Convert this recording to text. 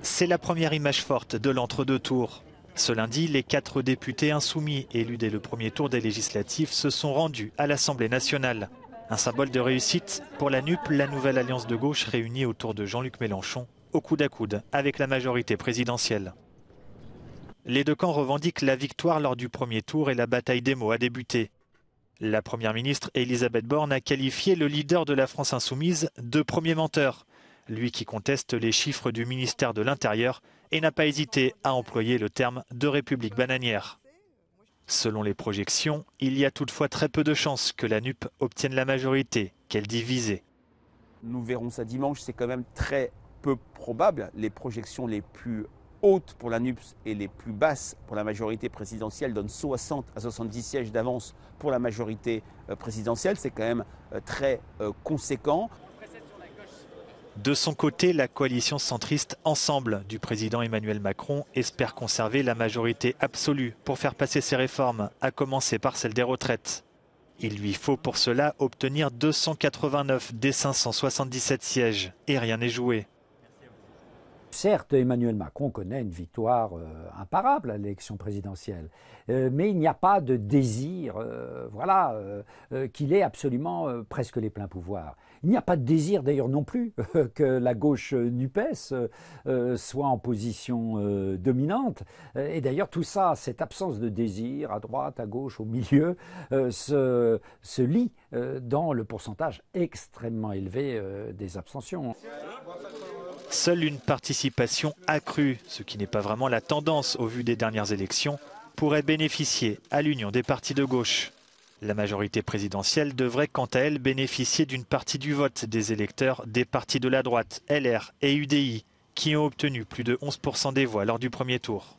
C'est la première image forte de l'entre-deux tours. Ce lundi, les 4 députés insoumis élus dès le premier tour des législatives se sont rendus à l'Assemblée nationale. Un symbole de réussite pour la NUP, la nouvelle alliance de gauche réunie autour de Jean-Luc Mélenchon, au coude à coude avec la majorité présidentielle. Les deux camps revendiquent la victoire lors du premier tour et la bataille des mots a débuté. La première ministre Elisabeth Borne a qualifié le leader de la France insoumise de premier menteur, lui qui conteste les chiffres du ministère de l'Intérieur et n'a pas hésité à employer le terme de république bananière. Selon les projections, il y a toutefois très peu de chances que la NUP obtienne la majorité qu'elle dit viser. Nous verrons ça dimanche, c'est quand même très peu probable. Les projections les plus hautes pour la NUP et les plus basses pour la majorité présidentielle donnent 60 à 70 sièges d'avance pour la majorité présidentielle. C'est quand même très conséquent. De son côté, la coalition centriste Ensemble du président Emmanuel Macron espère conserver la majorité absolue pour faire passer ses réformes, à commencer par celle des retraites. Il lui faut pour cela obtenir 289 des 577 sièges et rien n'est joué. Certes, Emmanuel Macron connaît une victoire imparable à l'élection présidentielle, mais il n'y a pas de désir qu'il ait absolument presque les pleins pouvoirs. Il n'y a pas de désir d'ailleurs non plus que la gauche NUPES soit en position dominante. Et d'ailleurs tout ça, cette absence de désir à droite, à gauche, au milieu, se lit dans le pourcentage extrêmement élevé des abstentions. Seule une participation accrue, ce qui n'est pas vraiment la tendance au vu des dernières élections, pourrait bénéficier à l'union des partis de gauche. La majorité présidentielle devrait quant à elle bénéficier d'une partie du vote des électeurs des partis de la droite, LR et UDI, qui ont obtenu plus de 11% des voix lors du premier tour.